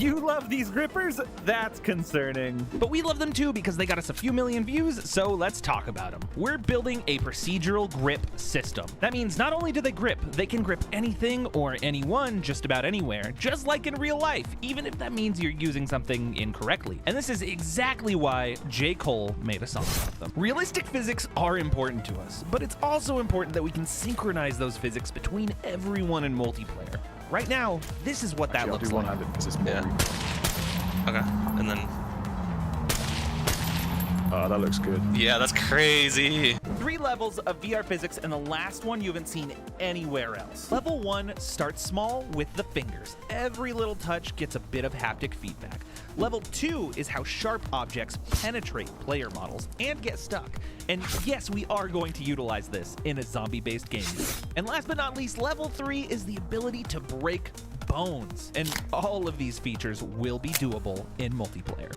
You love these grippers? That's concerning. But we love them too because they got us a few million views, so let's talk about them. We're building a procedural grip system. That means not only do they grip, they can grip anything or anyone just about anywhere, just like in real life, even if that means you're using something incorrectly. And this is exactly why J. Cole made a song about them. Realistic physics are important to us, but it's also important that we can synchronize those physics between everyone in multiplayer. Right now, this is what that looks like. Yeah. Okay, and then... Oh, that looks good. Yeah, that's crazy. 3 levels of VR physics, and the last one you haven't seen anywhere else. Level 1 starts small with the fingers. Every little touch gets a bit of haptic feedback. Level 2 is how sharp objects penetrate player models and get stuck. And yes, we are going to utilize this in a zombie-based game. And last but not least, level 3 is the ability to break bones. And all of these features will be doable in multiplayer.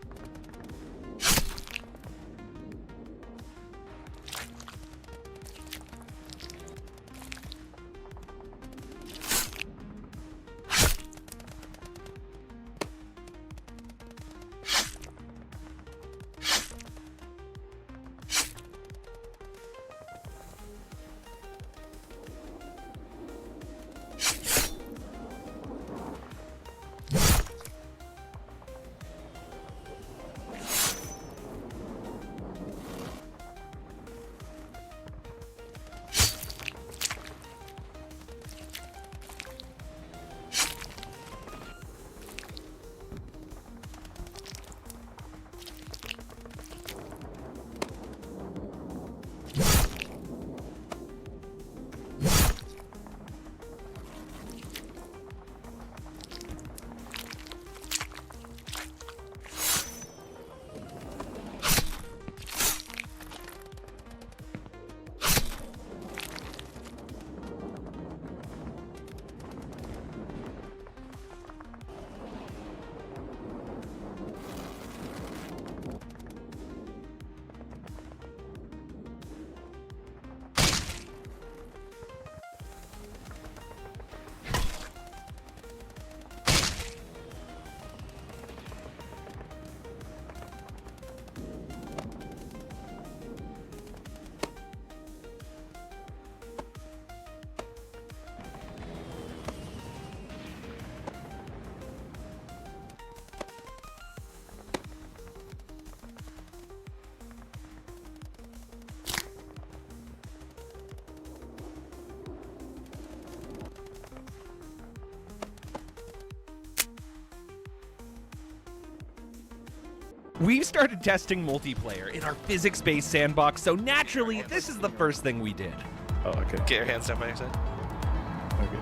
We've started testing multiplayer in our physics-based sandbox, so naturally, this is the first thing we did. Oh, okay. Get your hands down by your side. Okay.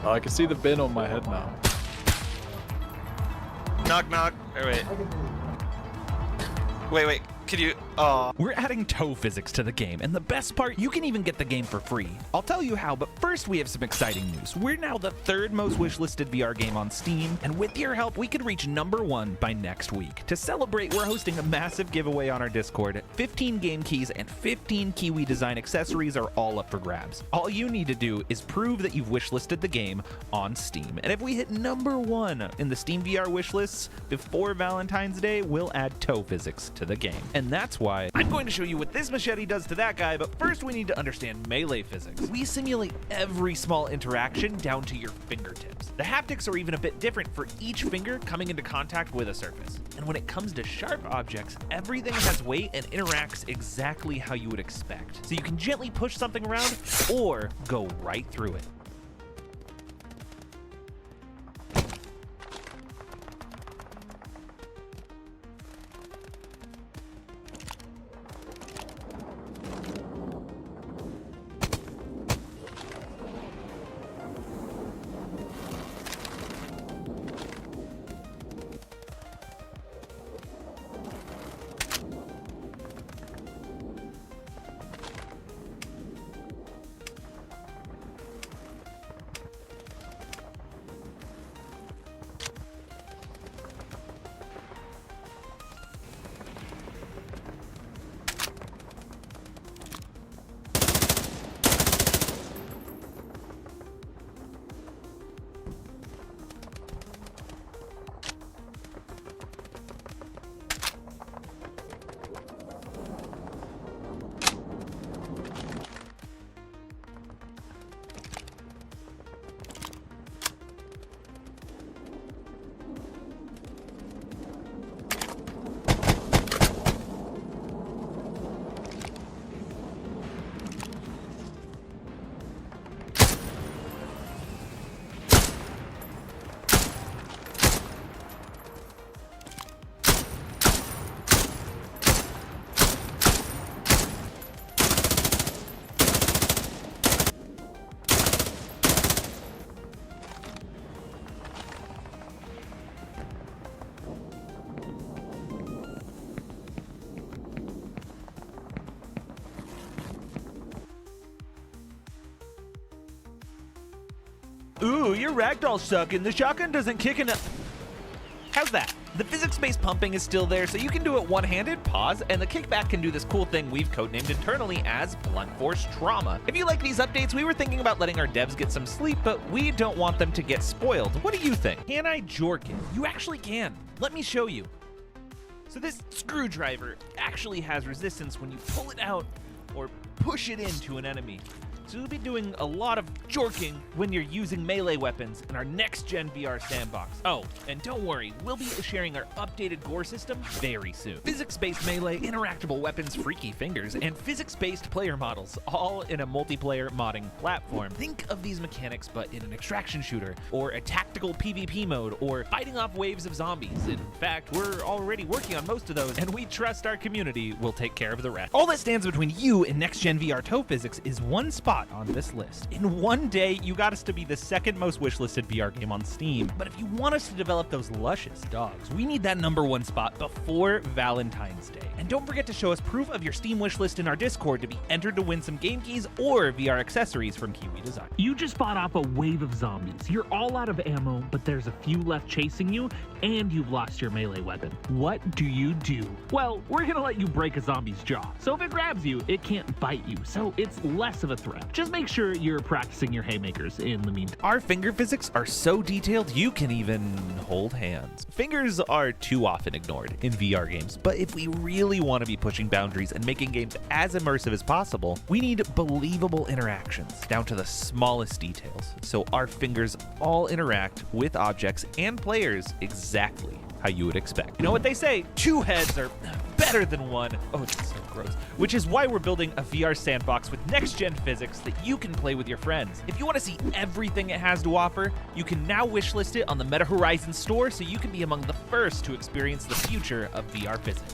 Oh, I can see the bin on my head now. Knock, knock. Or wait. Wait. Could you... Oh. We're adding toe physics to the game, and the best part, you can even get the game for free. I'll tell you how, but first we have some exciting news. We're now the 3rd most wishlisted VR game on Steam, and with your help, we could reach #1 by next week. To celebrate, we're hosting a massive giveaway on our Discord. 15 game keys and 15 Kiwi design accessories are all up for grabs. All you need to do is prove that you've wishlisted the game on Steam. And if we hit #1 in the Steam VR wishlists before Valentine's Day, we'll add toe physics to the game. And that's why I'm going to show you what this machete does to that guy, but first we need to understand melee physics. We simulate every small interaction down to your fingertips. The haptics are even a bit different for each finger coming into contact with a surface. And when it comes to sharp objects, everything has weight and interacts exactly how you would expect. So you can gently push something around or go right through it. Ooh, your ragdoll's sucking. The shotgun doesn't kick enough. How's that? The physics-based pumping is still there, so you can do it one-handed, pause, and the kickback can do this cool thing we've codenamed internally as blunt force trauma. If you like these updates, we were thinking about letting our devs get some sleep, but we don't want them to get spoiled. What do you think? Can I jork it? You actually can. Let me show you. So this screwdriver actually has resistance when you pull it out or push it into an enemy. So you'll be doing a lot of jorking when you're using melee weapons in our next-gen VR sandbox. Oh, and don't worry, we'll be sharing our updated gore system very soon. Physics-based melee, interactable weapons, freaky fingers, and physics-based player models, all in a multiplayer modding platform. Think of these mechanics, but in an extraction shooter, or a tactical PvP mode, or fighting off waves of zombies. In fact, we're already working on most of those, and we trust our community will take care of the rest. All that stands between you and next-gen VR toe physics is one spot on this list. In one day, you got us to be the second most wishlisted VR game on Steam. But if you want us to develop those luscious dogs, we need that #1 spot before Valentine's Day. And don't forget to show us proof of your Steam wishlist in our Discord to be entered to win some game keys or VR accessories from Kiwi Design. You just fought off a wave of zombies. You're all out of ammo, but there's a few left chasing you, and you've lost your melee weapon. What do you do? Well, we're gonna let you break a zombie's jaw. So if it grabs you, it can't bite you, so it's less of a threat. Just make sure you're practicing your haymakers in the meantime. Our finger physics are so detailed you can even hold hands. Fingers are too often ignored in VR games, but if we really want to be pushing boundaries and making games as immersive as possible, we need believable interactions down to the smallest details, so our fingers all interact with objects and players exactly how you would expect. You know what they say, 2 heads are better than 1. Oh, it's so gross. Which is why we're building a VR sandbox with next-gen physics that you can play with your friends. If you want to see everything it has to offer, you can now wishlist it on the Meta Horizon store so you can be among the first to experience the future of VR physics.